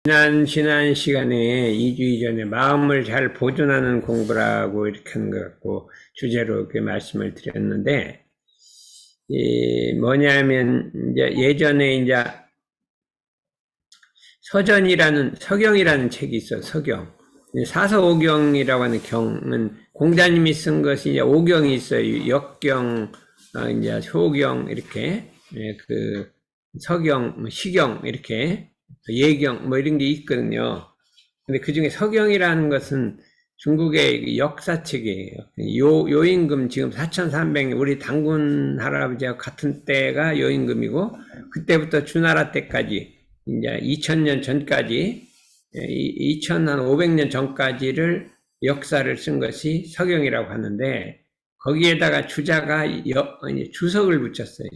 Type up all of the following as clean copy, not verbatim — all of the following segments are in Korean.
지난 시간에 2주 이전에 마음을 잘 보존하는 공부라고 이렇게 하는 것 같고 주제로 이렇게 말씀을 드렸는데, 뭐냐면, 이제 예전에 이제 서경이라는 책이 있어요. 서경. 사서오경이라고 하는 경은 공자님이 쓴 것이 이제 오경이 있어요. 역경, 이제 소경, 이렇게. 그 서경, 시경, 이렇게. 예경, 뭐 이런 게 있거든요. 근데 그 중에 서경이라는 것은 중국의 역사책이에요. 요임금 지금 4,300년, 우리 당군 할아버지와 같은 때가 요임금이고, 그때부터 주나라 때까지, 이제 2000년 전까지, 2500년 전까지를 역사를 쓴 것이 서경이라고 하는데, 거기에다가 주자가 주석을 붙였어요.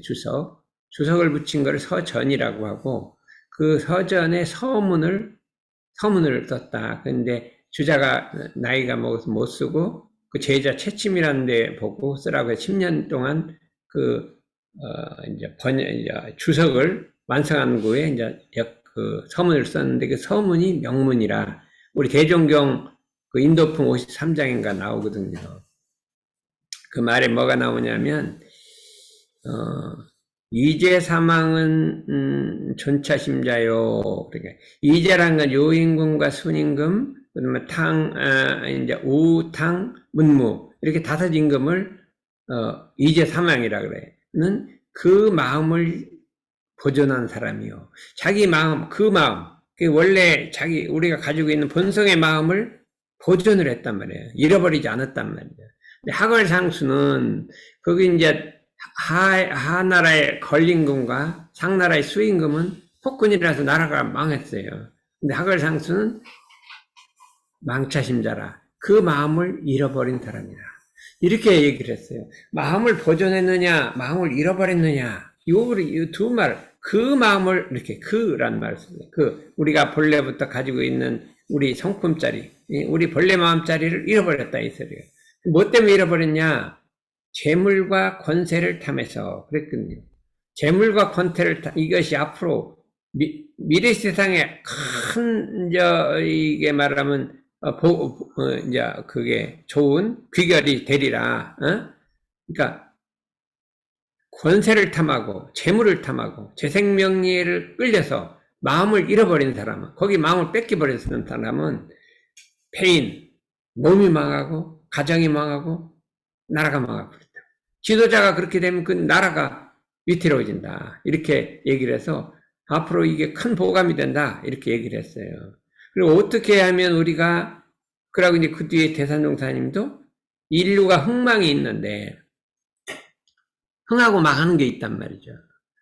주석을 붙인 걸 서전이라고 하고, 그 서전에 서문을 썼다. 근데 주자가 나이가 먹어서 못 쓰고, 그 제자 채침이라는 데 보고 쓰라고 해서 10년 동안 이제 주석을 완성한 후에 이제 그 서문을 썼는데, 그 서문이 명문이라, 우리 대종경 그 인도풍 53장인가 나오거든요. 그 말에 뭐가 나오냐면, 이제 사망은 존차심자요. 그러니까 이제란 건 요임금과 순임금, 그다음에 이제 우탕, 문무 이렇게 다섯 임금을 이제 사망이라 그래.는 그 마음을 보존한 사람이요. 자기 마음, 그 마음, 원래 우리가 가지고 있는 본성의 마음을 보존을 했단 말이에요. 잃어버리지 않았단 말이에요. 학월상수는 거기 이제 하나라의 걸림금과 상나라의 수임금은 폭군이라서 나라가 망했어요. 근데 학월상수는 망차심자라. 그 마음을 잃어버린 사람이라. 이렇게 얘기를 했어요. 마음을 보존했느냐, 마음을 잃어버렸느냐. 이 두 말, 그 마음을 이렇게 그란 말을 써요. 우리가 본래부터 가지고 있는 우리 성품짜리, 우리 본래 마음짜리를 잃어버렸다 이 소리예요. 뭐 때문에 잃어버렸냐? 재물과 권세를 탐해서 그랬거든요. 재물과 권세를 이것이 앞으로 미래 세상에 큰 이게 말하면 이제 그게 좋은 귀결이 되리라. 그러니까 권세를 탐하고 재물을 탐하고 재생명리를 끌려서 마음을 잃어버린 사람은, 거기 마음을 뺏겨버린 사람은 폐인, 몸이 망하고 가정이 망하고 나라가 망하고, 지도자가 그렇게 되면 그 나라가 위태로워진다. 이렇게 얘기를 해서 앞으로 이게 큰 보감이 된다. 이렇게 얘기를 했어요. 그리고 어떻게 하면 우리가, 그러고 이제 그 뒤에 대산종사님도 인류가 흥망이 있는데 흥하고 망하는 게 있단 말이죠.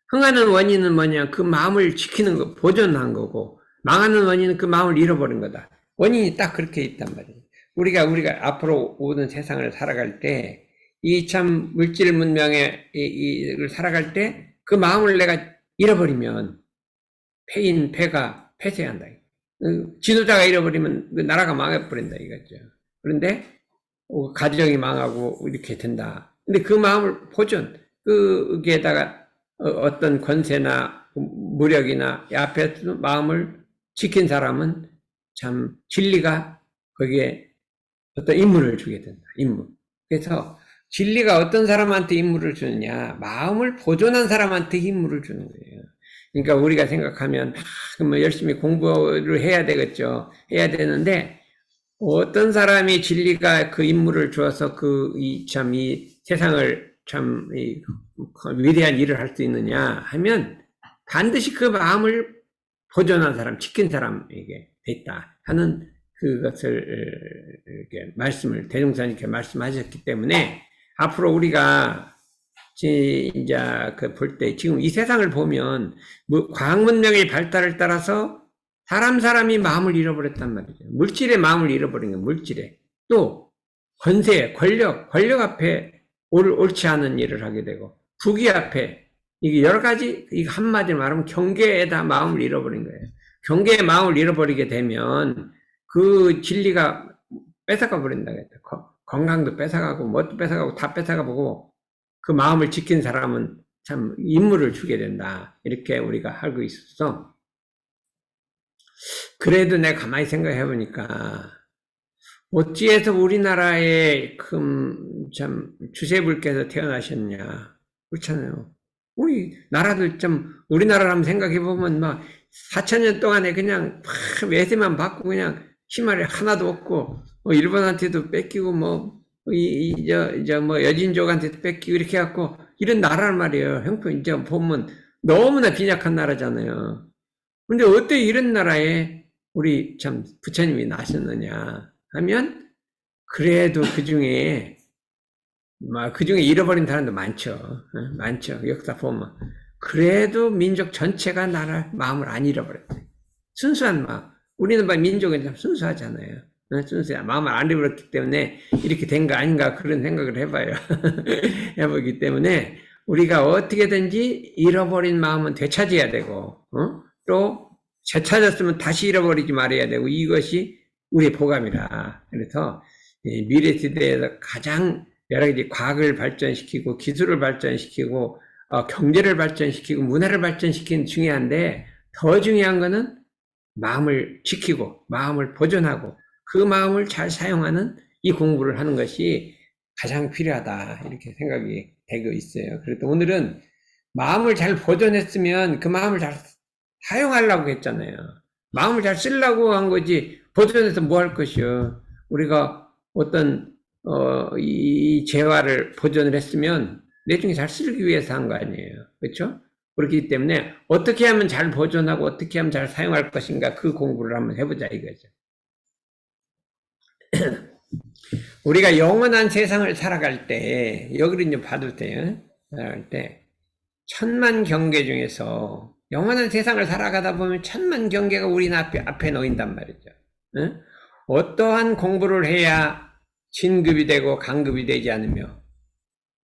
흥하는 원인은 뭐냐? 그 마음을 지키는 거, 보존한 거고, 망하는 원인은 그 마음을 잃어버린 거다. 원인이 딱 그렇게 있단 말이에요. 우리가 앞으로 모든 세상을 살아갈 때, 이 참 물질 문명에 이를 살아갈 때 그 마음을 내가 잃어버리면 폐가 폐쇄한다. 지도자가 잃어버리면 그 나라가 망해버린다 이거죠. 그런데 가정이 망하고 이렇게 된다. 근데 그 마음을 보존, 거기에다가 어떤 권세나 무력이나 앞에서 마음을 지킨 사람은 참 진리가 거기에 어떤 인물을 주게 된다. 인물. 그래서 진리가 어떤 사람한테 인물을 주느냐, 마음을 보존한 사람한테 인물을 주는 거예요. 그러니까 우리가 생각하면 뭐 열심히 공부를 해야 되겠죠. 해야 되는데 어떤 사람이 진리가 그 인물을 주어서 이 세상을 참 위대한 일을 할 수 있느냐 하면 반드시 그 마음을 보존한 사람, 지킨 사람에게 있다 하는 그것을 이렇게 대종사님께 말씀하셨기 때문에, 앞으로 우리가 이제 볼 때 지금 이 세상을 보면 과학 문명의 발달을 따라서 사람이 마음을 잃어버렸단 말이죠. 물질의 마음을 잃어버린 거예요. 물질에. 또 권세, 권력 앞에 옳지 않은 일을 하게 되고, 부귀 앞에 이게 여러 가지, 이거 한마디로 말하면 경계에다 마음을 잃어버린 거예요. 경계의 마음을 잃어버리게 되면 그 진리가 뺏어가 버린다 그랬죠. 건강도 뺏어가고 뭣도 뺏어가고 다 뺏어가보고, 그 마음을 지킨 사람은 참 인물을 주게 된다. 이렇게 우리가 알고 있어서 그래도 내가 가만히 생각해 보니까 어찌해서 우리나라에 참 주세불께서 태어나셨냐. 그렇잖아요. 우리 나라도 좀 우리나라라면 생각해 보면 막 4,000년 동안에 그냥 막 외세만 받고 그냥 희말이 하나도 없고 일본한테도 뺏기고 뭐 여진족한테도 뺏기고 이렇게 해갖고 이런 나라란 말이에요. 형편 이제 보면 너무나 빈약한 나라잖아요. 근데 어떻게 이런 나라에 우리 참 부처님이 나셨느냐 하면 그래도 그 중에 잃어버린 사람도 많죠. 많죠. 역사 보면. 그래도 민족 전체가 마음을 안 잃어버렸어요. 순수한 마음. 우리는 민족은 참 순수하잖아요. 순수해. 마음을 안 잃어버렸기 때문에 이렇게 된 거 아닌가 그런 생각을 해봐요. 해보기 때문에 우리가 어떻게든지 잃어버린 마음은 되찾아야 되고, 또 되찾았으면 다시 잃어버리지 말아야 되고, 이것이 우리의 보감이라. 그래서 미래 시대에서 가장 여러 가지 과학을 발전시키고 기술을 발전시키고 경제를 발전시키고 문화를 발전시키는 중요한데 더 중요한 거는 마음을 지키고 마음을 보존하고 그 마음을 잘 사용하는 이 공부를 하는 것이 가장 필요하다 이렇게 생각이 되고 있어요. 그래서 오늘은 마음을 잘 보존했으면 그 마음을 잘 사용하려고 했잖아요. 마음을 잘 쓰려고 한 거지 보존해서 뭐 할 것이요. 우리가 어떤 이 재화를 보존을 했으면 나중에 잘 쓰기 위해서 한 거 아니에요. 그렇죠? 그렇기 때문에 어떻게 하면 잘 보존하고 어떻게 하면 잘 사용할 것인가 그 공부를 한번 해보자 이거죠. 우리가 영원한 세상을 살아갈 때 여기를 이제 봐도 돼요. 살아갈 때 천만 경계 중에서 영원한 세상을 살아가다 보면 천만 경계가 우리 앞에 놓인단 말이죠. 응? 어떠한 공부를 해야 진급이 되고 강급이 되지 않으며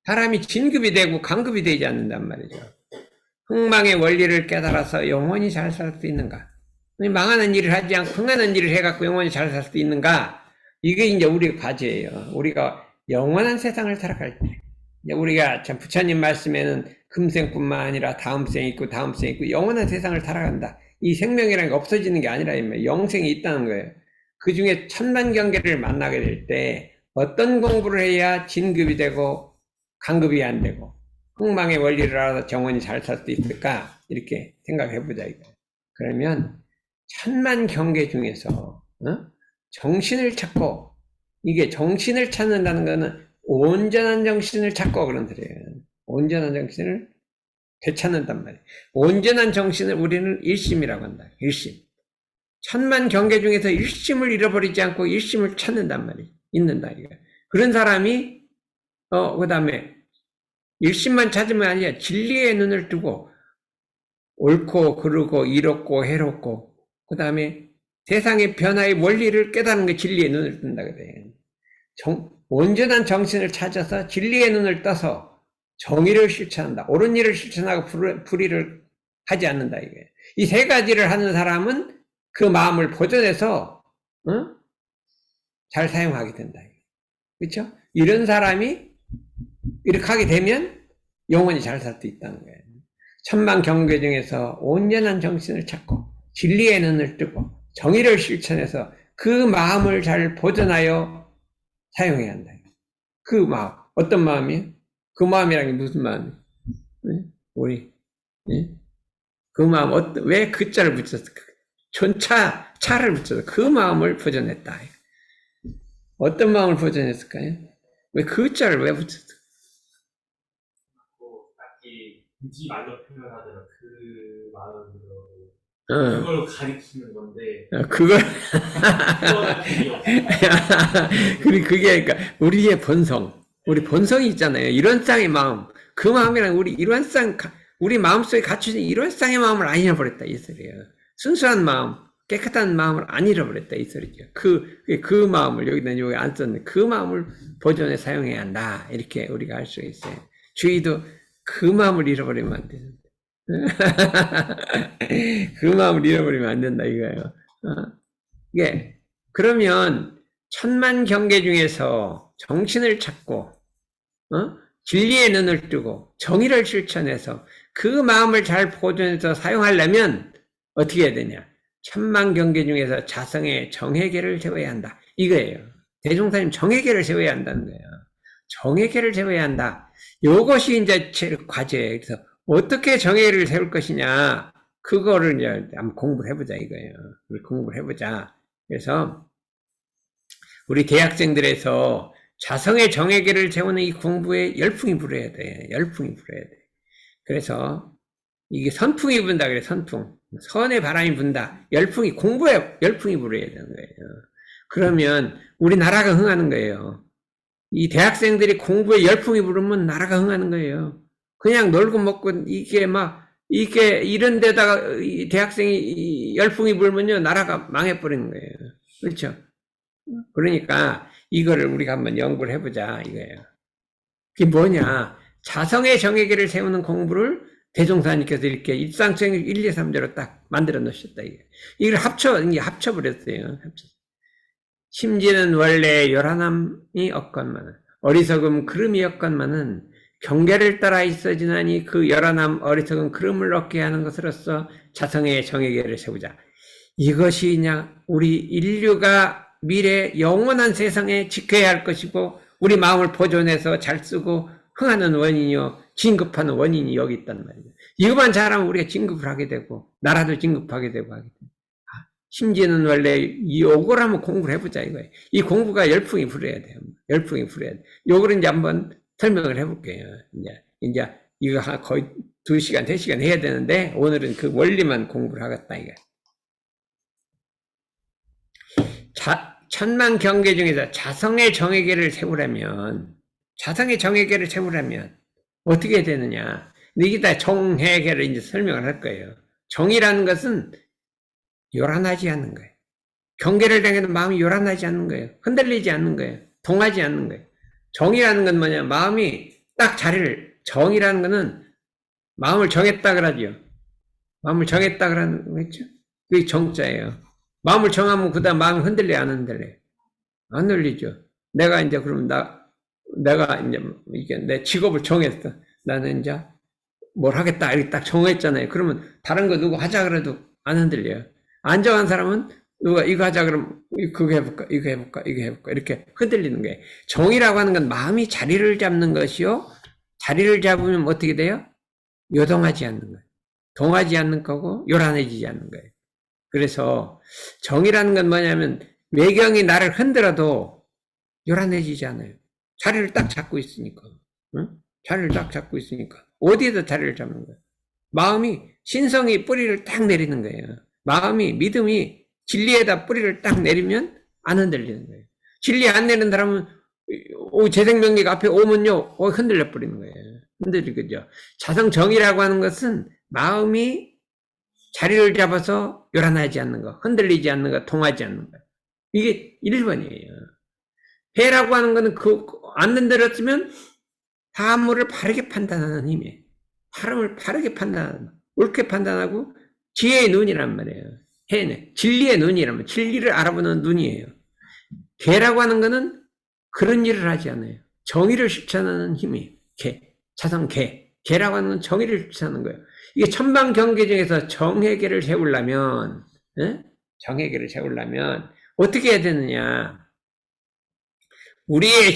사람이 진급이 되고 강급이 되지 않는단 말이죠. 흥망의 원리를 깨달아서 영원히 잘 살 수 있는가? 망하는 일을 하지 않고 흥하는 일을 해갖고 영원히 잘 살 수 있는가? 이게 이제 우리의 과제예요. 우리가 영원한 세상을 살아갈 때. 우리가 참 부처님 말씀에는 금생뿐만 아니라 다음 생 있고 다음 생 있고 영원한 세상을 살아간다. 이 생명이라는 게 없어지는 게 아니라 영생이 있다는 거예요. 그 중에 천만 경계를 만나게 될 때 어떤 공부를 해야 진급이 되고 강급이 안 되고 흥망의 원리를 알아서 정원이 잘 살 수 있을까? 이렇게 생각해보자 이거예요. 그러면 천만 경계 중에서 정신을 찾고 이게 정신을 찾는다는 거는 온전한 정신을 찾고 그런들이에요. 온전한 정신을 되찾는단 말이에요. 온전한 정신을 우리는 일심이라고 한다. 일심. 천만 경계 중에서 일심을 잃어버리지 않고 일심을 찾는단 말이에요. 있는다 이거. 그런 사람이 그다음에 일심만 찾으면 아니라 진리의 눈을 뜨고 옳고 그르고 이롭고 해롭고 그다음에 세상의 변화의 원리를 깨닫는 게 진리의 눈을 뜬다 그래요. 온전한 정신을 찾아서 진리의 눈을 떠서 정의를 실천한다. 옳은 일을 실천하고 불의를 하지 않는다 이게. 이 세 가지를 하는 사람은 그 마음을 보존해서 잘 사용하게 된다. 그렇죠? 이런 사람이 이렇게 하게 되면 영원히 잘 살 수 있다는 거예요. 천만 경계 중에서 온전한 정신을 찾고 진리의 눈을 뜨고 정의를 실천해서 그 마음을 잘 보존하여 사용해야 한다. 그 마음 어떤 마음이에요? 그 마음이라는 게 무슨 마음이에요? 우리 그 마음 왜 그 자를 붙였을까? 차를 붙여서 그 마음을 보존했다. 어떤 마음을 보존했을까요? 왜 그 자를 왜 붙였을까? 딱히 굳이 말로 표현하자면 그 마음으로 그걸 가리키는 건데 그걸 그게 그러니까 우리의 본성, 우리 본성이 있잖아요. 일원상의 마음, 그 마음이랑 우리 마음속에 갖춰진 일원상의 마음을 안 잃어버렸다 이 소리예요. 순수한 마음, 깨끗한 마음을 안 잃어버렸다 이 소리죠. 그 마음을 여기 안 썼는데 그 마음을 보존해 사용해야 한다 이렇게 우리가 알 수 있어요. 주의도 그 마음을 잃어버리면 안 되는데. 그 마음을 잃어버리면 안 된다 이거예요. 예. 그러면 천만 경계 중에서 정신을 찾고 진리의 눈을 뜨고 정의를 실천해서 그 마음을 잘 보존해서 사용하려면 어떻게 해야 되냐? 천만 경계 중에서 자성의 정해계를 세워야 한다. 이거예요. 대종사님 정해계를 세워야 한다는 거예요. 정해계를 세워야 한다. 요것이 이제 제 과제예요. 그래서 어떻게 정해계를 세울 것이냐, 그거를 이제 한번 공부를 해보자 이거예요. 우리 공부를 해보자. 그래서 우리 대학생들에서 자성의 정해계를 세우는 이 공부에 열풍이 불어야 돼. 열풍이 불어야 돼. 그래서 이게 선풍이 분다 그래. 선풍. 선의 바람이 분다. 열풍이, 공부에 열풍이 불어야 되는 거예요. 그러면 우리나라가 흥하는 거예요. 이 대학생들이 공부에 열풍이 부르면 나라가 흥하는 거예요. 그냥 놀고 먹고 이게 이런 데다가 이 대학생이 열풍이 불면요, 나라가 망해버리는 거예요. 그렇죠? 그러니까 이거를 우리가 한번 연구를 해보자 이거예요. 그게 뭐냐? 자성의 정해계를 세우는 공부를 대종사님께서 이렇게 일상적 1, 2, 3조로 딱 만들어 놓으셨다. 이걸 합쳐버렸어요. 심지는 원래 요란함이 없건만은, 어리석음 그름이 없건만은 경계를 따라 있어지나니 그 요란함 어리석음 그름을 얻게 하는 것으로서 자성의 정해계를 세우자. 이것이냐 우리 인류가 미래 영원한 세상에 지켜야 할 것이고 우리 마음을 보존해서 잘 쓰고 흥하는 원인이요 진급하는 원인이 여기 있단 말이에요. 이것만 잘하면 우리가 진급을 하게 되고 나라도 진급하게 되고 하게 돼요. 심지어는 원래 요걸 한번 공부를 해보자 이거예요. 이 공부가 열풍이 불어야 돼요. 열풍이 불어야 돼. 요걸 이제 한번 설명을 해볼게요. 이제 이거 거의 2시간, 3시간 해야 되는데 오늘은 그 원리만 공부를 하겠다 이거예요. 천만 경계 중에서 자성의 정해계를 세우려면 어떻게 되느냐? 이게 다 정해계를 이제 설명을 할 거예요. 정이라는 것은 요란하지 않는 거예요. 경계를 당해도 마음이 요란하지 않는 거예요. 흔들리지 않는 거예요. 동하지 않는 거예요. 정이라는 건 뭐냐? 마음이 딱 정이라는 거는 마음을 정했다 그러죠. 마음을 정했다 그러는 거겠죠? 그게 정자예요. 마음을 정하면 그 다음 마음이 흔들려 안 흔들려요? 안 흔들리죠. 내가 이제 그럼 내가 이제 이게 내 직업을 정했어. 나는 이제 뭘 하겠다 이렇게 딱 정했잖아요. 그러면 다른 거 누구 하자 그래도 안 흔들려요. 안 정한 사람은 누가 이거 하자 그러면 그거 해볼까 이거 해볼까 이렇게 흔들리는 거예요. 정이라고 하는 건 마음이 자리를 잡는 것이요. 자리를 잡으면 어떻게 돼요? 요동하지 않는 거예요. 동하지 않는 거고 요란해지지 않는 거예요. 그래서 정이라는 건 뭐냐면 외경이 나를 흔들어도 요란해지지 않아요. 자리를 딱 잡고 있으니까. 응? 자리를 딱 잡고 있으니까. 어디에도 자리를 잡는 거예요. 마음이 신성이 뿌리를 딱 내리는 거예요. 마음이 믿음이 진리에다 뿌리를 딱 내리면 안 흔들리는 거예요. 진리 안 내는 사람은 재생명리가 앞에 오면요 흔들려 버리는 거예요. 흔들리죠. 자성정이라고 하는 것은 마음이 자리를 잡아서 요란하지 않는 거, 흔들리지 않는 거, 통하지 않는 거. 이게 1번이에요. 해라고 하는 거는 안 흔들었으면 사물을 바르게 판단하는 힘이에요. 사람을 바르게 판단하는, 옳게 판단하고 지혜의 눈이란 말이에요. 해는 진리의 눈이란 말이에요. 진리를 알아보는 눈이에요. 개라고 하는 거는 그런 일을 하지 않아요. 정의를 실천하는 힘이에요. 자성 개라고 하는 건 정의를 실천하는 거예요. 이게 천만 경계 중에서 정해계를 세우려면 어떻게 해야 되느냐? 우리의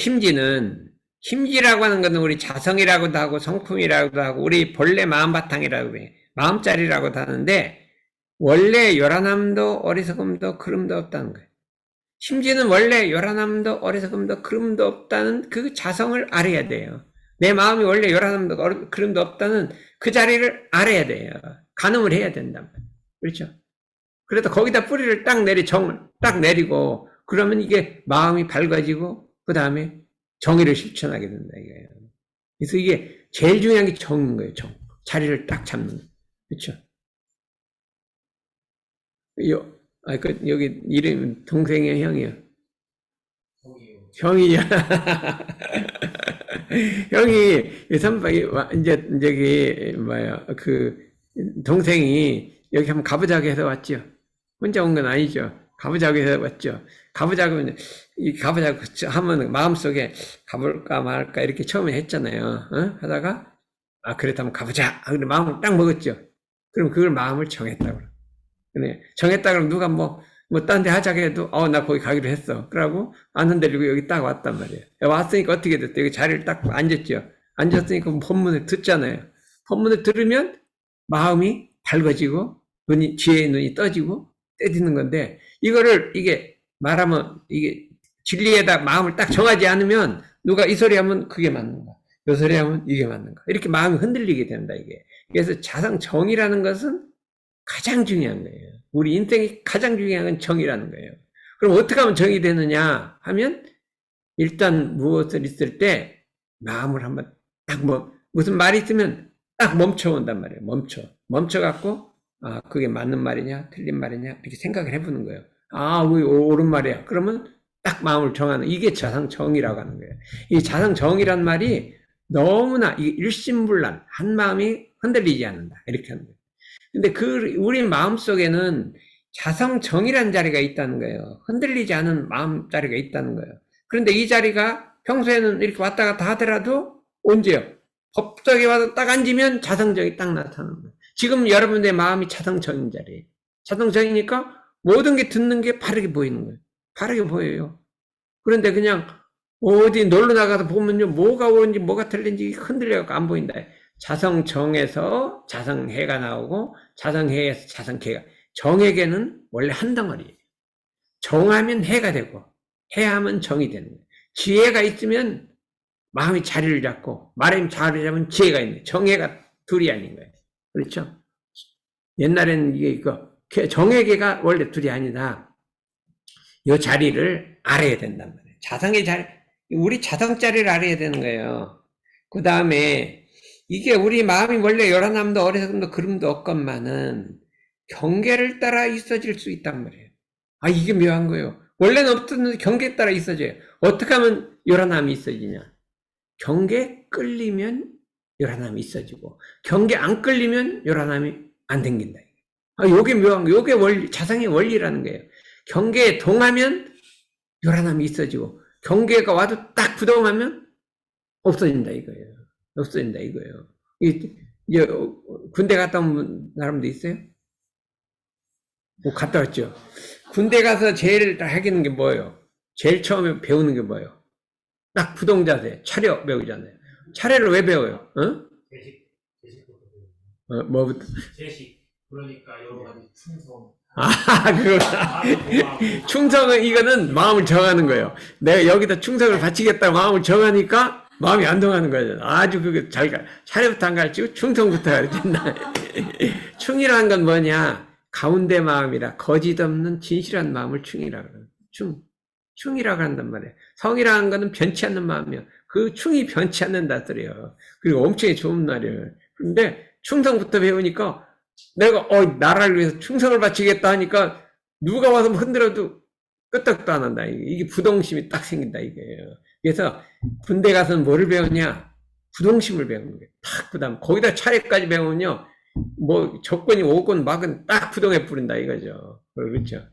심지라고 하는 것은 우리 자성이라고도 하고 성품이라고도 하고 우리 본래 마음바탕이라고 해. 마음자리라고도 하는데 원래 요란함도 어리석음도 그름도 없다는 거예요. 심지는 원래 요란함도 어리석음도 그름도 없다는 그 자성을 알아야 돼요. 내 마음이 원래 요란함도 그름도 없다는 그 자리를 알아야 돼요. 가늠을 해야 된단 말이에요. 그렇죠? 그래서 거기다 뿌리를 정을 딱 내리고 그러면 이게 마음이 밝아지고 그 다음에 정의를 실천하게 된다 이거예요. 그래서 이게 제일 중요한 게 정인 거예요. 정. 자리를 딱 잡는 거예요. 그렇죠? 여기 이름 동생이에요, 형이요? 형이야. 형이 선박이 이제 저기 동생이 여기 한번 가보자고 해서 왔죠. 혼자 온 건 아니죠. 가보자고 해서 왔죠. 가보자고 하면 마음속에 가볼까 말까 이렇게 처음에 했잖아요. 하다가 그렇다면 가보자. 그래 마음을 딱 먹었죠. 그럼 그걸 마음을 정했다고. 그래. 정했다 그러면 누가 딴 데 하자고 해도, 나 거기 가기로 했어. 그러고, 안 흔들리고 여기 딱 왔단 말이에요. 왔으니까 어떻게 됐어? 여기 자리를 딱 앉았죠. 앉았으니까 법문을 듣잖아요. 법문을 들으면 마음이 밝아지고, 지혜의 눈이 떠지고, 떼지는 건데, 이게 말하면, 이게 진리에다 마음을 딱 정하지 않으면, 누가 이 소리 하면 그게 맞는 거야. 요 소리 하면 이게 맞는 거야. 이렇게 마음이 흔들리게 된다, 이게. 그래서 자성정이라는 것은 가장 중요한 거예요. 우리 인생이 가장 중요한 건 정이라는 거예요. 그럼 어떻게 하면 정이 되느냐 하면 일단 무엇을 있을 때 마음을 한번 딱 무슨 말이 있으면 딱 멈춰온단 말이에요. 멈춰갖고 그게 맞는 말이냐 틀린 말이냐 이렇게 생각을 해보는 거예요. 그게 옳은 말이야. 그러면 딱 마음을 정하는 이게 자성정이라고 하는 거예요. 이 자성정이란 말이 너무나 일심불란 한 마음이 흔들리지 않는다 이렇게 하는 거예요. 근데 우리 마음 속에는 자성정이라는 자리가 있다는 거예요. 흔들리지 않은 마음 자리가 있다는 거예요. 그런데 이 자리가 평소에는 이렇게 왔다 갔다 하더라도 언제요? 법석에 와서 딱 앉으면 자성정이 딱 나타나는 거예요. 지금 여러분의 마음이 자성정인 자리예요. 자성정이니까 모든 게 듣는 게 바르게 보이는 거예요. 바르게 보여요. 그런데 그냥 어디 놀러 나가서 보면요. 뭐가 옳은지 뭐가 틀린지 흔들려갖고 안 보인다. 자성정에서 자성해가 나오고 자성해에서 자성해가 정에게는 원래 한 덩어리예요. 정하면 해가 되고 해하면 정이 되는 거예요. 지혜가 있으면 마음이 자리를 잡고 마음이 자리를 잡으면 지혜가 있는 거예요. 정해가 둘이 아닌 거예요. 그렇죠? 옛날에는 정해계가 원래 둘이 아니다. 이 자리를 알아야 된단 말이에요. 자성의 자리, 우리 자성 자리를 알아야 되는 거예요. 그 다음에 이게 우리 마음이 원래 열한함도 어리석음도 그름도 없건만은 경계를 따라 있어질 수 있단 말이에요. 이게 묘한 거예요. 원래는 없었는데 경계에 따라 있어져요. 어떻게 하면 열한함이 있어지냐? 경계에 끌리면 열한함이 있어지고 경계 안 끌리면 열한함이 안 생긴다. 요게 묘한 거예요. 요게 원리, 자성의 원리라는 거예요. 경계에 동하면 열한함이 있어지고 경계가 와도 딱 부동하면 없어진다 이거예요. 없어진다 이거예요. 이제 군대 갔다 온 사람도 있어요? 갔다 왔죠. 군대 가서 제일 하기는 게 뭐예요? 제일 처음에 배우는 게 뭐예요? 딱 부동자세, 차려 배우잖아요. 차려를 왜 배워요? 제식부터 배워요. 뭐부터? 제식. 그러니까 여러 가지 충성. 그거구나. 충성은 이거는 마음을 정하는 거예요. 내가 여기다 충성을 바치겠다고 마음을 정하니까 마음이 안 동하는 거예요. 아주 그거 차례부터 안 가르치고 충성부터 가르친다. 충이라는 건 뭐냐? 가운데 마음이라 거짓 없는 진실한 마음을 충이라고 그래요. 충이라고 한단 말이에요. 성이라는 거는 변치 않는 마음이에요. 그 충이 변치 않는다 소리예요. 그리고 엄청 좋은 말이에요. 근데 충성부터 배우니까 내가 나라를 위해서 충성을 바치겠다 하니까 누가 와서 흔들어도 끄떡도 안 한다. 이게 부동심이 딱 생긴다 이게요. 그래서 군대 가서는 뭐를 배우냐? 부동심을 배우는 거예요. 딱 그다음 거기다 차례까지 배우면요. 조건이 오건 막은 딱 부동해 부른다 이거죠. 그렇죠.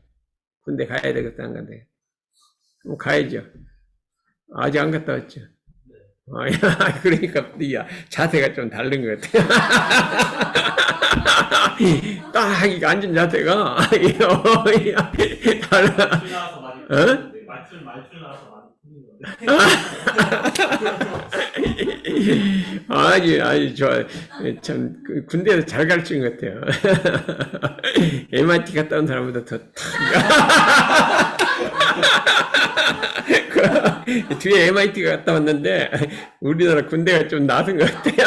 군대 가야 되겠다 안 간대. 가야죠. 아직 안 갔다 왔죠. 그러니까 자세가 좀 다른 것 같아요. 딱 앉은 자세가 말줄 나와서 많이 아주 좋아요. 참 군대에서 잘 가르친 것 같아요. MIT 갔다 온 사람보다 더 뒤에 MIT가 갔다 왔는데 우리나라 군대가 좀 나은 것 같아요.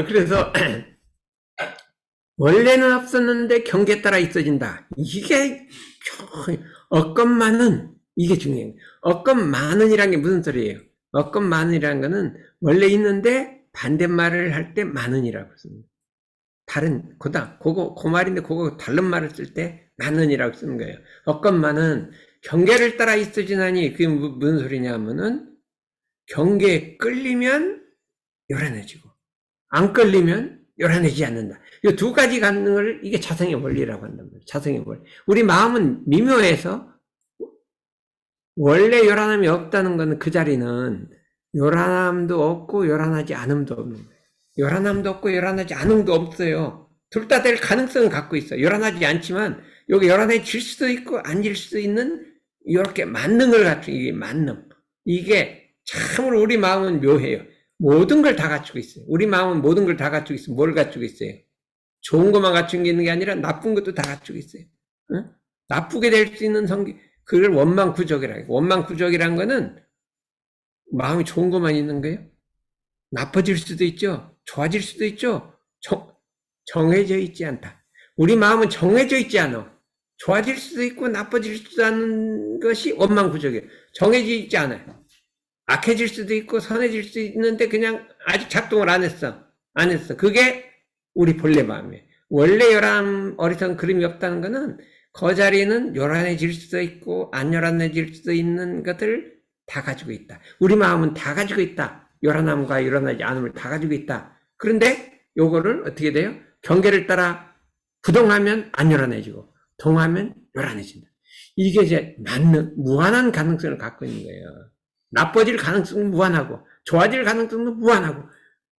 그래서 원래는 없었는데 경계에 따라 있어진다. 이게 없건만은 이게 중요해요. 없건만은이란 게 무슨 소리예요? 없건만은이라는 거는 원래 있는데 반대말을 할 때 만은이라고 씁니다. 다른 그 말인데 그거 다른 말을 쓸 때 만은이라고 쓰는 거예요. 없건만은 경계를 따라 있어지나니 그게 무슨 소리냐 하면은 경계에 끌리면 요란해지고 안 끌리면 요란해지지 않는다. 이 두 가지 가능을 이게 자성의 원리라고 한단 말이에요. 자성의 원리. 우리 마음은 미묘해서 원래 요란함이 없다는 것은 그 자리는 요란함도 없고 요란하지 않음도 없는 거예요. 요란함도 없고 요란하지 않음도 없어요. 둘 다 될 가능성은 갖고 있어. 요란하지 않지만 여기 요란해질 수도 있고 아닐 수도 있는 이렇게 만능을 갖춘 이게 만능. 이게 참으로 우리 마음은 묘해요. 모든 걸 다 갖추고 있어요. 우리 마음은 모든 걸 다 갖추고 있어요. 뭘 갖추고 있어요? 좋은 것만 갖춘 게 있는 게 아니라 나쁜 것도 다 갖추고 있어요. 응? 나쁘게 될 수 있는 성격, 그걸 원망구적이라고 해요. 원망구적이라는 거는 마음이 좋은 것만 있는 거예요. 나빠질 수도 있죠. 좋아질 수도 있죠. 정해져 있지 않다. 우리 마음은 정해져 있지 않아. 좋아질 수도 있고 나빠질 수도 않은 것이 원망구적이에요. 정해져 있지 않아요. 악해질 수도 있고 선해질 수도 있는데 그냥 아직 작동을 안 했어. 안 했어. 그게 우리 본래 마음이에요. 원래 요란 어리석은 그림이 없다는 거는 그 자리는 요란해질 수도 있고 안 요란해질 수도 있는 것을 다 가지고 있다. 우리 마음은 다 가지고 있다. 요란함과 요란하지 않음을 다 가지고 있다. 그런데 요거를 어떻게 돼요? 경계를 따라 부동하면 안 요란해지고 동하면 요란해진다. 이게 이제 맞는 무한한 가능성을 갖고 있는 거예요. 나빠질 가능성은 무한하고 좋아질 가능성도 무한하고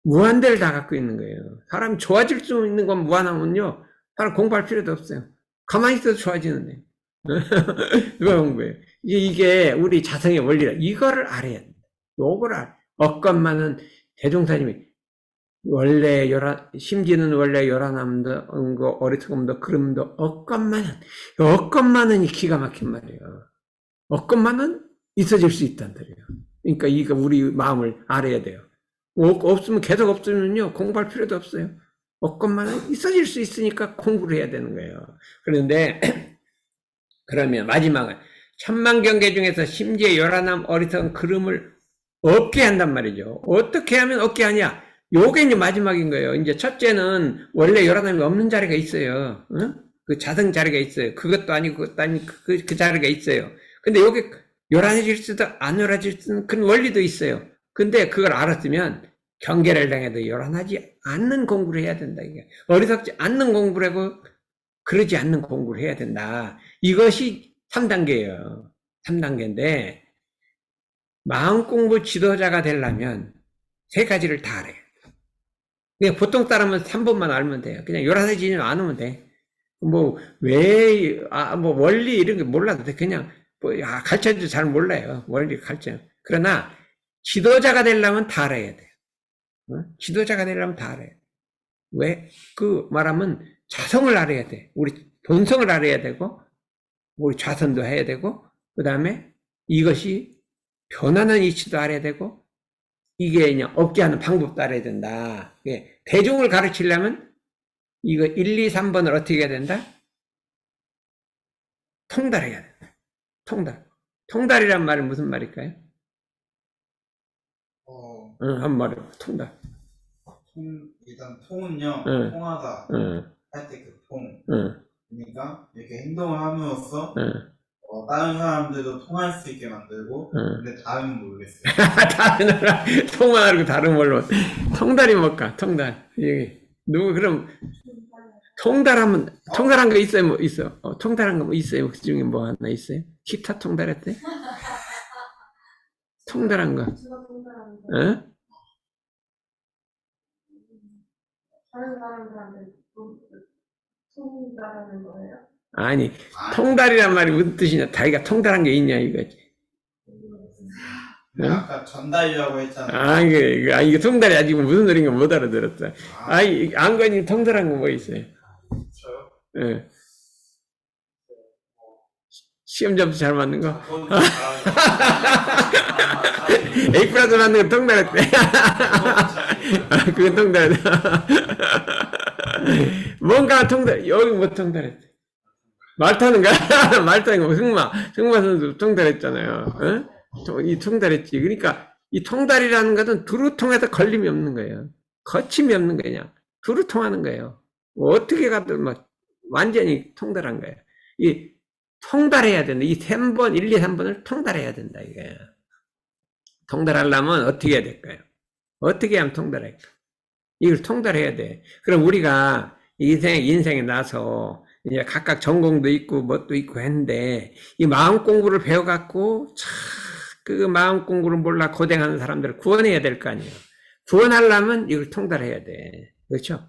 무한대를 다 갖고 있는 거예요. 사람이 좋아질 수 있는 건 무한하면요. 사람 공부할 필요도 없어요. 가만히 있어도 좋아지는데. 누가 공부해요? 이게 우리 자성의 원리라. 이거를 알아야 돼. 요거를 어건만은 대종사님이 원래 심지는 원래 요란함도 어리석음도 그름도 어건만은 이 기가 막힌 말이에요. 어건만은 있어질 수 있단 말이에요. 그러니까 이거 우리 마음을 알아야 돼요. 없으면 계속 없으면요 공부할 필요도 없어요. 어건만은 있어질 수 있으니까 공부를 해야 되는 거예요. 그런데 그러면 마지막은 천만경계 중에서 심지의 요란함 어리석은 그름을 없게 한단 말이죠. 어떻게 하면 없게 하냐? 요게 이제 마지막인 거예요. 이제 첫째는 원래 요란함이 없는 자리가 있어요. 응? 그 자성 자리가 있어요. 그것도 아니고 그것도 아니고 그 자리가 있어요. 근데 요게 요란해질 수도 안 요란해질 수도 있는 그런 원리도 있어요. 근데 그걸 알았으면 경계를 당해도 요란하지 않는 공부를 해야 된다. 이게 어리석지 않는 공부를 하고 그러지 않는 공부를 해야 된다. 이것이 3단계예요. 3단계인데 마음 공부 지도자가 되려면 세 가지를 다 알아요. 그냥 보통 사람은 3번만 알면 돼요. 그냥 요란해지지 않으면 돼. 뭐 원리 이런 게 몰라도 돼. 그냥 가르쳐도 잘 몰라요. 원리 가르쳐. 그러나 지도자가 되려면 다 알아야 돼요. 지도자가 되려면 다 알아야 돼. 왜? 그 말하면 자성을 알아야 돼. 우리 본성을 알아야 되고, 우리 좌선도 해야 되고, 그 다음에 이것이 변하는 이치도 알아야 되고, 이게 그냥 없게 하는 방법도 알아야 된다. 대중을 가르치려면 이거 1, 2, 3번을 어떻게 해야 된다? 통달해야 된다. 통달이란 말은 무슨 말일까요? 한 말이 통달. 일단 통은요, 통하다 할 때 그 통. 그러니까 이렇게 행동을 함으로써 다른 사람들도 통할 수 있게 만들고, 근데 다른 모르겠어요. 다른 나라 통만 알고 다른 걸로 통달이 뭘까? 통달. 그럼 통달한 거 있어요? 뭐 있어? 통달한 거 뭐 있어요? 그 중에 뭐 하나 있어요? 기타 통달했대? 통달한 거. 어? 다른 사람들한테 통달하는 거예요? 아니, 통달이란 말이 무슨 뜻이냐? 자기가 통달한 게 있냐 이거지. 아까 전달이라고 했잖아요. 이게 통달이 아직 무슨 소리인가 못 알아들었어. 안건이 통달한 거 뭐 있어요? 저요? 예. 시험 점수 잘 맞는 거? A 플러스 맞는 거 통달했대. 그건 통달했다. 뭔가 여기 뭐 통달했대. 말 타는 거야? 말 타는 거, 승마 선수 통달했잖아요. 이 통달했지. 그러니까 이 통달이라는 것은 두루 통해서 걸림이 없는 거예요. 거침이 없는 거냐. 두루 통하는 거예요. 어떻게 가도 막 완전히 통달한 거예요. 이 통달해야 된다. 이 3번, 1, 2, 3번을 통달해야 된다. 이게. 통달하려면 어떻게 해야 될까요? 어떻게 하면 통달할까? 이걸 통달해야 돼. 그럼 우리가 인생에 나서 이제 각각 전공도 있고 뭣도 있고 했는데 이 마음 공부를 배워갖고 그 마음 공부를 몰라 고생하는 사람들을 구원해야 될 거 아니에요. 구원하려면 이걸 통달해야 돼. 그렇죠?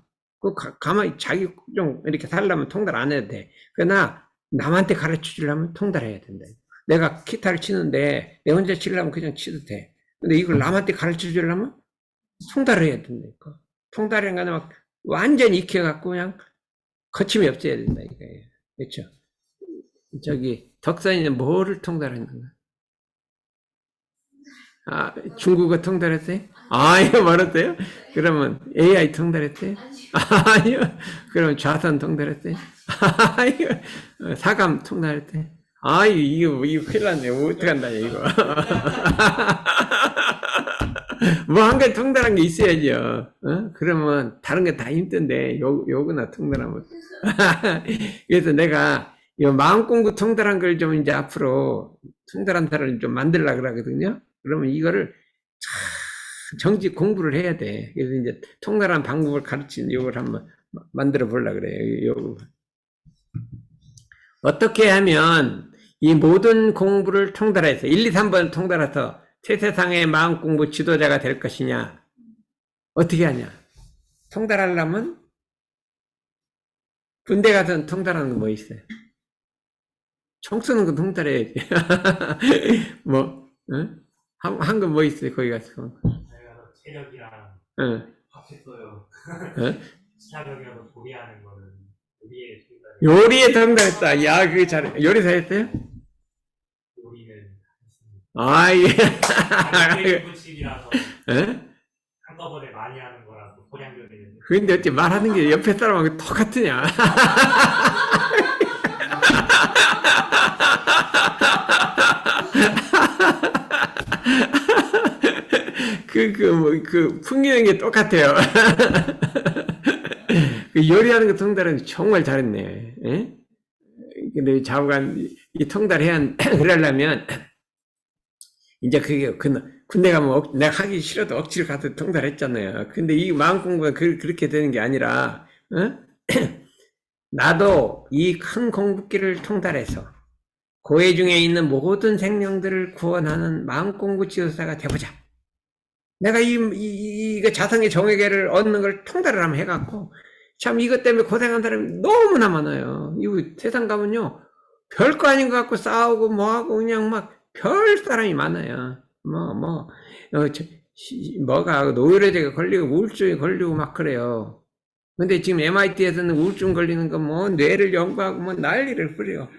가만히 자기 좀 이렇게 살려면 통달 안 해도 돼. 그러나 남한테 가르쳐 주려면 통달해야 된다. 내가 기타를 치는데 내 혼자 치려면 그냥 치도 돼. 근데 이걸 남한테 가르쳐 주려면 통달해야 된다니까. 통달이란 건 막 완전히 익혀갖고 그냥 거침이 없어야 된다 이거예요. 그렇죠? 저기 덕선이는 뭐를 통달하는 건가? 아, 중국어 통달했어요? 아니요, 말했어요? 그러면 AI 통달했어요? 아니요. 그러면 좌선 통달했어요? 아니요. 사감 통달했어요? 이거 큰일 났네. 어떡한다, 이거. 뭐 한 개 통달한 게 있어야죠. 그러면 다른 게 다 힘든데, 요거나 통달하면. 그래서 내가 이 마음 공부 통달한 걸 좀 이제 앞으로 통달한 사람을 좀 만들려고 그러거든요. 그러면 이거를 정직 공부를 해야 돼. 그래서 이제 통달한 방법을 가르치는 요걸 한번 만들어 보려고 그래요. 요. 어떻게 하면 이 모든 공부를 통달해서 1, 2, 3번 통달해서 세상의 마음 공부 지도자가 될 것이냐? 어떻게 하냐? 통달하려면 군대 가서 통달하는 거 뭐 있어요? 총 쏘는 거 통달해야지. 뭐, 응? 한 거 뭐 있어요? 거기 가서. 제가 체력이랑 응. 합쳤어요. 응? 시사력이라고 조리하는 거는 요리에 통달해요. 요리에 통달했다. 야, 그게 잘해. 요리사 했어요? 요리는 했습니다. 예. 음식이라서 응? 한꺼번에 많이 하는 거라서 소량 요리는. 근데 어째 말하는 게 옆에 사람하고 똑같으냐? 풍기는 게 똑같아요. 그 요리하는 거 통달은 정말 잘했네. 예? 근데 좌우간, 이 통달해야, 그러려면, 이제 그게, 군대 가면 내가 하기 싫어도 억지로 가서 통달했잖아요. 근데 이 마음 공부가 그렇게 되는 게 아니라, 나도 이 큰 공부길을 통달해서, 고해 중에 있는 모든 생명들을 구원하는 마음 공부 지도사가 되보자. 내가 이거 자성의 정의계를 얻는 걸 통달을 한번 해갖고, 참 이것 때문에 고생한 사람이 너무나 많아요. 이거 세상 가면요, 별거 아닌 것 같고 싸우고 뭐하고 그냥 막 별 사람이 많아요. 뭐가 노이로제가 걸리고 우울증이 걸리고 막 그래요. 근데 지금 MIT에서는 우울증 걸리는 거 뭐 뇌를 연구하고 뭐 난리를 부려요.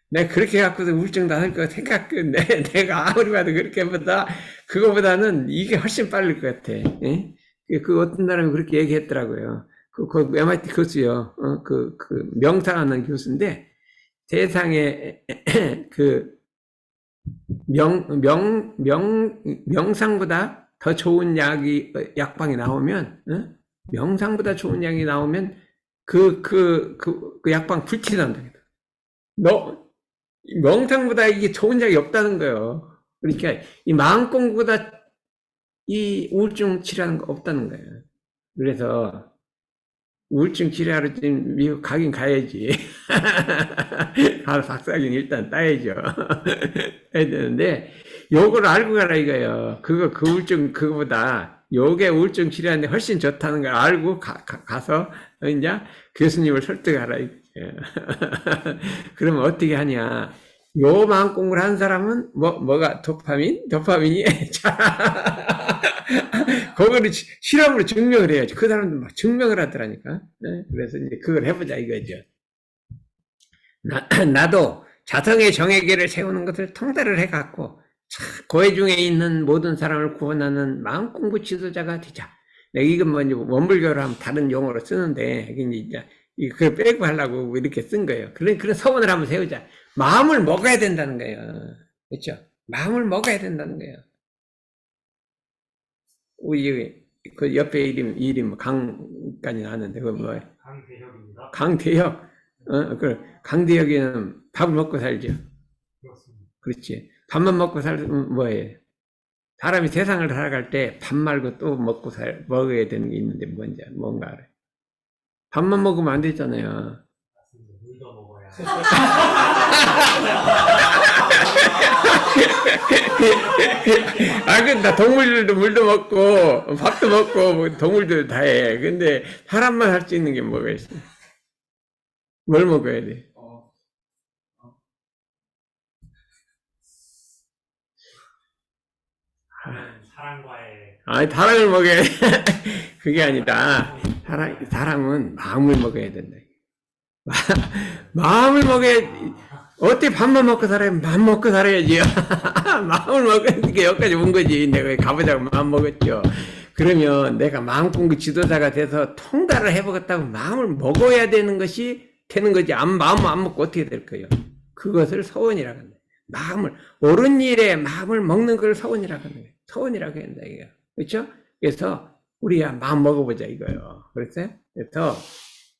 내가 그렇게 갖고서 우울증 나을 거 내가 아무리 봐도 그거보다는 이게 훨씬 빠를 것 같아. 예? 그 어떤 사람이 그렇게 얘기했더라고요. 그 MIT 교수요. 명상하는 교수인데 세상에 명상보다 더 좋은 약방이 나오면, 명상보다 좋은 약이 나오면 그 약방 불티난다. 명상보다 이게 좋은 약이 없다는 거예요. 그러니까 이 마음 공부보다 이 우울증 치료하는 거 없다는 거예요. 그래서 우울증 치료하러 지금 미국 가긴 가야지. 가서 박사학위는 일단 따야죠. 해야 되는데 요걸 알고 가라 이거예요. 그 우울증 그거보다 요게 우울증 치료하는데 훨씬 좋다는 걸 알고 가서 이제 교수님을 설득하라 이거죠. 그러면 어떻게 하냐? 요 마음 공부를 한 사람은 뭐가 도파민이 그거를 실험으로 증명을 해야지. 그 사람들 막 증명을 하더라니까. 네? 그래서 이제 그걸 해보자 이거죠. 나도 자성의 정의계를 세우는 것을 통달을 해갖고 고해 중에 있는 모든 사람을 구원하는 마음 공부 지도자가 되자. 내가 이건 뭐 이제 원불교로 하면 다른 용어로 쓰는데 이제 그걸 빼고 하려고 이렇게 쓴 거예요. 그런 서원을 한번 세우자. 마음을 먹어야 된다는 거예요. 그렇죠? 마음을 먹어야 된다는 거예요. 우리 그 옆에 이름 강까지 나왔는데 그거 뭐예요? 강대혁입니다. 강대혁. 강대혁이는 밥을 먹고 살죠. 그렇습니다. 그렇지. 밥만 먹고 살면 뭐예요? 사람이 세상을 살아갈 때 밥 말고 또 먹어야 되는 게 있는데 뭔가 알아요? 밥만 먹으면 안 되잖아요. 맞습니다. 물도 먹어야. 나 동물들도 물도 먹고, 밥도 먹고, 뭐 동물들 다 해. 근데 사람만 할 수 있는 게 뭐가 있어? 뭘 먹어야 돼? 사랑과의 아니, 사랑을 먹어야 돼. 그게 아니다. 사람은 마음을 먹어야 된다. 마음을 먹어야, 어떻게 밥만 먹고 살아야, 마음 먹고 살아야지요. 마음을 먹으니까 여기까지 온 거지. 내가 가보자고 마음 먹었죠. 그러면 내가 마음 공부 지도자가 돼서 통달을 해보겠다고 마음을 먹어야 되는 것이 되는 거지. 마음을 안 먹고 어떻게 될 거예요? 그것을 서원이라고 한다. 마음을, 옳은 일에 마음을 먹는 걸 서원이라고 하는 거예요. 서원이라고 한다, 이거. 그렇죠? 그래서 우리야 마음 먹어보자, 이거요. 그랬어요? 그래서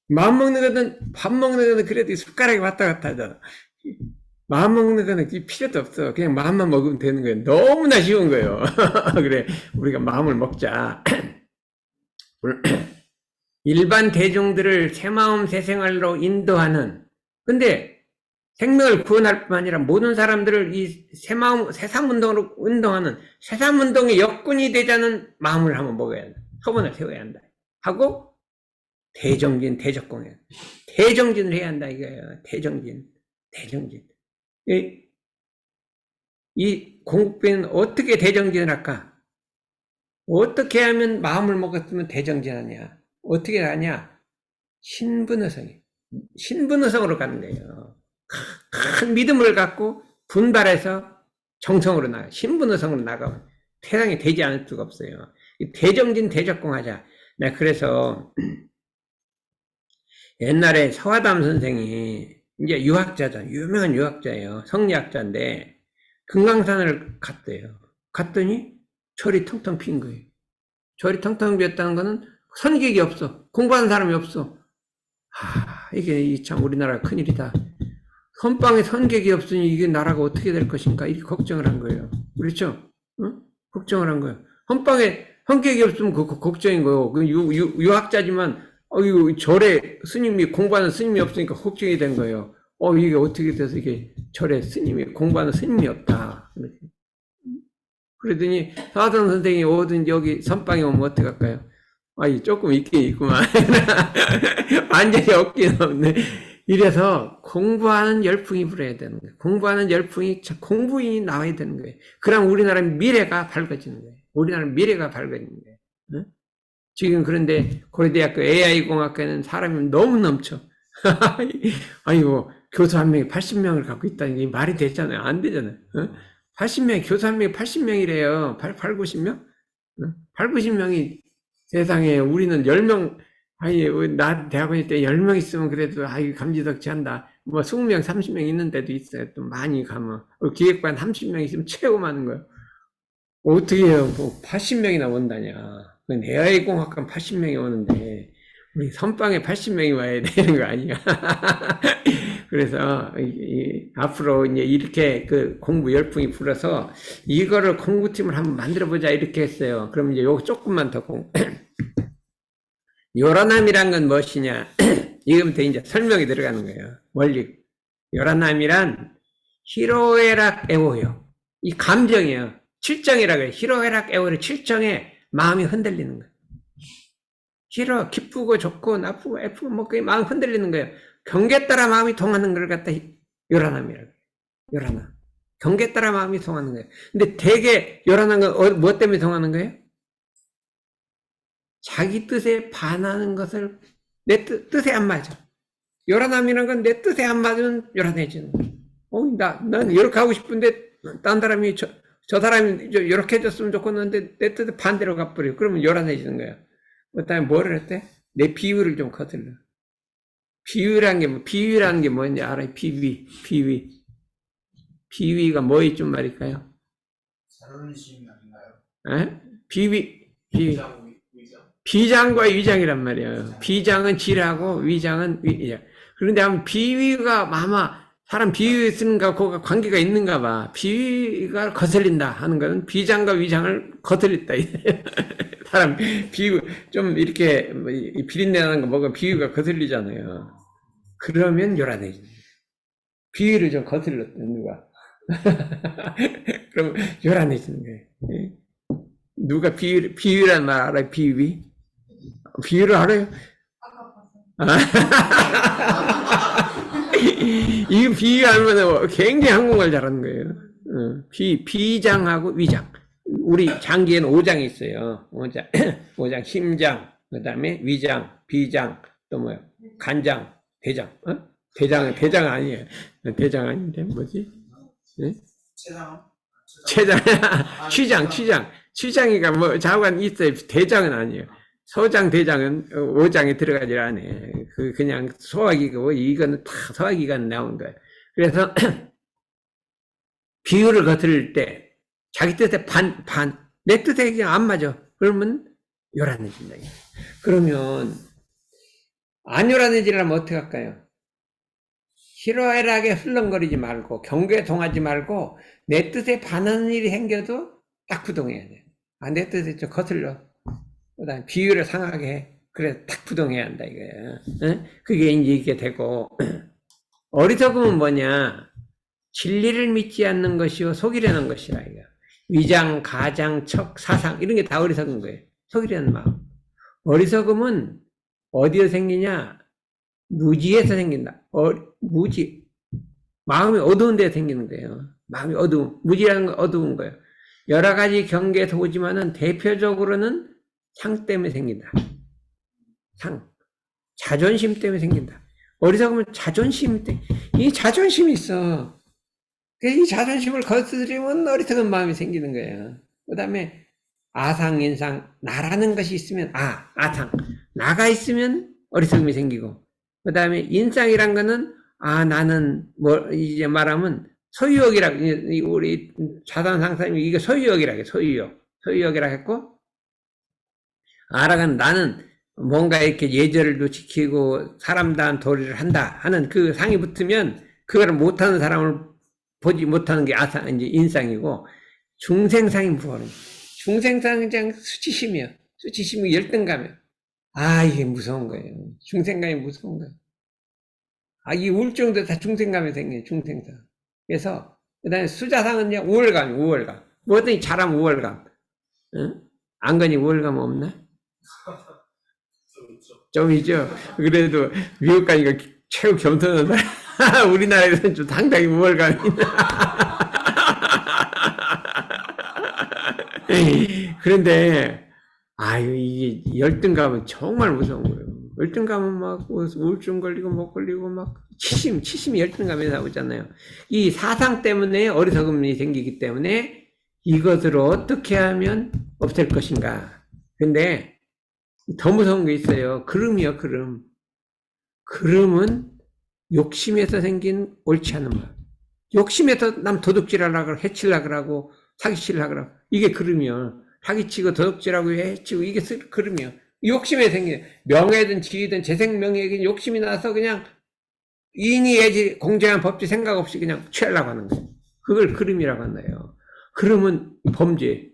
마음 먹는 거는, 밥 먹는 거는 그래도 숟가락이 왔다 갔다 하잖아. 마음 먹는 거는 필요도 없어. 그냥 마음만 먹으면 되는 거예요. 너무나 쉬운 거예요. 그래, 우리가 마음을 먹자. 일반 대중들을 새 마음 새 생활로 인도하는, 근데 생명을 구원할 뿐 아니라 모든 사람들을 이 새 마음, 새삼운동으로 운동하는, 새삼운동의 역군이 되자는 마음을 한번 먹어야 한다. 서원을 세워야 한다. 하고, 대정진, 대적공연. 대정진을 해야 한다, 이거예요. 대정진. 이 공국비는 어떻게 대정진을 할까? 어떻게 하면 마음을 먹었으면 대정진하냐? 어떻게 하냐? 신분의성으로 가는 거예요. 큰 믿음을 갖고 분발해서 정성으로 나가, 신분의성으로 나가면 세상에 되지 않을 수가 없어요. 대정진, 대적공하자. 내가 그래서 옛날에 서화담 선생이 이제 유학자잖아요. 유명한 유학자예요. 성리학자인데 금강산을 갔대요. 갔더니 철이 텅텅 핀 거예요. 철이 텅텅 비었다는 거는 선객이 없어. 공부하는 사람이 없어. 이게 참 우리나라 큰일이다. 선방에 선객이 없으니 이게 나라가 어떻게 될 것인가 이렇게 걱정을 한 거예요. 그렇죠? 응? 걱정을 한 거예요. 선방에 선객이 없으면 그 걱정인 거예요. 유학자지만 절에 스님이 공부하는 스님이 없으니까 걱정이 된 거예요. 이게 어떻게 돼서 이게 절에 공부하는 스님이 없다. 그러더니 사선 선생이 오든지 여기 선방에 오면 어떻게 할까요? 조금 있긴 있구만. 완전히 없긴 없네. 이래서 공부하는 열풍이 불어야 되는 거예요. 공부하는 열풍이 공부인이 나와야 되는 거예요. 그럼 우리나라 미래가 밝아지는 거예요. 우리나라 미래가 밝아지는 거예요. 응? 지금 그런데 고려대학교 AI공학과는 사람이 너무 넘쳐. 아이고 교수 한 명이 80명을 갖고 있다는 게 말이 되잖아요. 안 되잖아요. 80명, 교수 한 명이 80명이래요. 8, 90명? 8, 90명이 세상에 우리는 10명, 나 대학원일 때 10명 있으면 그래도 감지덕지 한다. 뭐 20명, 30명 있는 데도 있어요. 또 많이 가면. 기획관 30명 있으면 최고 많은 거예요. 어떻게 해요? 뭐 80명이나 온다냐. AI공학관 80명이 오는데 우리 선방에 80명이 와야 되는 거 아니야? 그래서 앞으로 이제 이렇게 그 공부 열풍이 불어서 이거를 공부팀을 한번 만들어 보자 이렇게 했어요. 그럼 이제 요거 조금만 더 요란함이란 건 무엇이냐? 이거부터 이제 설명이 들어가는 거예요. 원리. 요란함이란 히로에락 에오요. 이 감정이에요. 칠정이라고 해요. 히로에락 에오를 칠정에 마음이 흔들리는 거예요. 기쁘고 좋고 나쁘고 애프고 뭐 그게 마음 흔들리는 거예요. 경계에 따라 마음이 통하는 걸 갖다 요란함이라고 해요. 요란함. 경계에 따라 마음이 통하는 거예요. 근데 되게 요란한 건 뭐 때문에 통하는 거예요? 자기 뜻에 반하는 것을 내 뜻에 안 맞아. 요란함이라는 건 내 뜻에 안 맞으면 요란해지는 거예요. 난 이렇게 하고 싶은데 딴 사람이 저 사람이 이렇게 해줬으면 좋겠는데 내 뜻에 반대로 가버려. 그러면 요란해지는 거야. 그다음에 뭐를 했대? 내 비위를 좀 거슬러. 비위라는 게 뭔지 알아요? 비위가 뭐이 좀 말일까요? 자존심 아닌가요? 에? 비장과 위장이란 말이에요. 비장은 지라고 위장은 위장. 그런데 아마 비위가 아마 사람 비위 쓰는가 그거가 관계가 있는가 봐. 비위가 거슬린다 하는 것은 비장과 위장을 거슬린다. 사람 비위 좀 이렇게 비린내 나는 거 먹으면 비위가 거슬리잖아요. 그러면 요란해지는 거예요. 비위를 좀 거슬렀다 누가. 그럼 요란해지는 거예요. 누가 비유란 말 알아요? 비유를 알아요? 아까 봤어요. 이 비유하면 굉장히 한국말 잘하는 거예요. 비장하고 위장. 우리 장기에는 5장이 있어요. 5장, 심장, 그 다음에 위장, 비장, 또 뭐요? 간장, 대장. 대장 아니에요. 대장 아닌데, 뭐지? 네? 체장. 취장이가 뭐 자관 있어요. 대장은 아니에요. 소장, 대장은 5장에 들어가지 않아요. 그냥 소화기고, 이거는 다 소화기관 나온 거예요. 그래서, 비유를 거스를 때, 자기 뜻에 내 뜻에 그냥 안 맞아. 그러면 요란해진다. 그러면, 안 요란해지려면 어떻게 할까요? 희로애락에 흘렁거리지 말고, 경계에 동하지 말고, 내 뜻에 반하는 일이 생겨도 딱 부동해야 돼. 내 뜻에 좀 거슬려. 그 다음에 비유를 상하게 해. 그래서 딱 부동해야 한다, 이거야. 응? 그게 이제 이게 되고, 어리석음은 뭐냐? 진리를 믿지 않는 것이요, 속이려는 것이라, 이거. 위장, 가장, 척, 사상, 이런 게 다 어리석은 거예요. 속이려는 마음. 어리석음은 어디에 생기냐? 무지에서 생긴다. 무지. 마음이 어두운 데서 생기는 거예요. 마음이 무지라는 건 어두운 거예요. 여러 가지 경계에서 오지만은 대표적으로는 상 때문에 생긴다. 자존심 때문에 생긴다. 어리석으면 자존심 때문에. 이 자존심이 있어. 이 자존심을 거스르면 어리석은 마음이 생기는 거예요. 그 다음에 아상, 인상, 나라는 것이 있으면, 아상. 나가 있으면 어리석음이 생기고, 그 다음에 인상이란 거는, 나는, 이제 말하면, 소유욕이라고, 우리 자산 상사님이 이거 소유욕이라고 해, 소유욕이라고 했고, 아라는 나는 뭔가 이렇게 예절도 지키고, 사람다운 도리를 한다 하는 그 상이 붙으면, 그거를 못하는 사람을 보지 못하는 게 이제 인상이고, 중생상이 무서워요. 중생상은 그냥 수치심이요. 수치심이 열등감이요. 이게 무서운 거예요. 중생감이 무서운 거예요. 이 우울증도 다 중생감이 생겨요, 중생상. 그래서, 그 다음에 수자상은요, 우월감. 뭐든지 잘하면 우월감. 응? 안건이 우월감 없나? 좀 있죠. 그래도 미국 가니까 최고 겸손하다. 우리나라에서는 좀 상당히 우월감이 있나. 그런데, 이게 열등감은 정말 무서운 거예요. 열등감은 막 우울증 걸리고 못 걸리고 막 치심이 열등감에 나오잖아요. 이 사상 때문에 어리석음이 생기기 때문에 이것을 어떻게 하면 없앨 것인가. 근데 더 무서운 게 있어요. 그름이요, 그름. 그름은 욕심에서 생긴 옳지 않은 말. 욕심에서 남 도둑질하려고 하고 해치려고 하고 사기치려고 하고 이게 그름이요. 사기치고 도둑질하고 해치고 이게 그름이요. 욕심에 생긴 명예든 지위든 재생명예에게 욕심이 나서 그냥 인이 예지 공정한 법칙 생각 없이 그냥 취하려고 하는 거예요. 그걸 그름이라고 한다요. 그러면 범죄.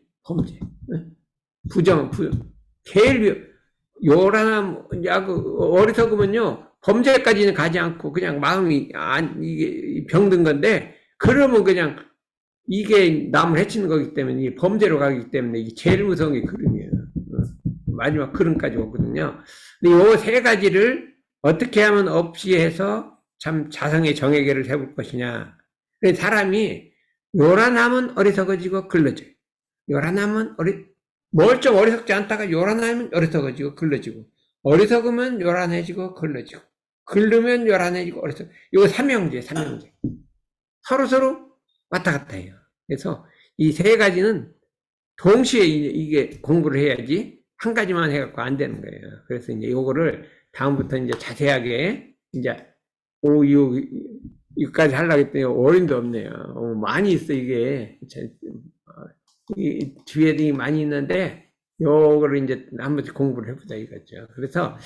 부정. 제일 요란함, 어리석으면요, 범죄까지는 가지 않고 그냥 마음이 이게 병든 건데, 그러면 그냥 이게 남을 해치는 거기 때문에, 이 범죄로 가기 때문에 이게 제일 무서운 게 그름이에요. 마지막 그름까지 오거든요. 근데 요 세 가지를 어떻게 하면 없이 해서 참 자성의 정예계를 세울 것이냐. 사람이 요란하면 어리석어지고 글러져요. 요란하면 뭘 좀 어리석지 않다가 요란하면 어리석어지고 글러지고, 어리석으면 요란해지고 글러지고, 글르면 요란해지고 어리석어. 이거 삼형제. 서로 왔다 갔다 해요. 그래서 이 세 가지는 동시에 이게 공부를 해야지 한 가지만 해갖고 안 되는 거예요. 그래서 이제 요거를 다음부터 이제 자세하게 이제 여기까지 하려고 했더니 어림도 없네요. 많이 있어, 이게. 이 뒤에 많이 있는데, 요거를 이제 한번 공부를 해보자 이거죠. 그래서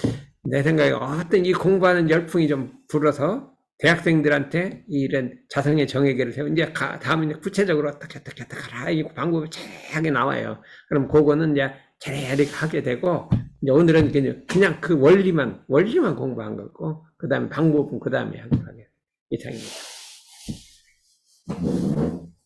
내 생각에 어떤 이 공부하는 열풍이 좀 불어서 대학생들한테 이런 자성의 정예계를 세워, 이제 다음에 구체적으로 어떻게 하라, 이 방법이 자세하게 나와요. 그럼 그거는 이제 잘해야 하게 되고, 이제 오늘은 그냥 그 원리만 공부한 거고, 그 다음에 방법은 그 다음에 하도록 하겠습니다. 이상입니다.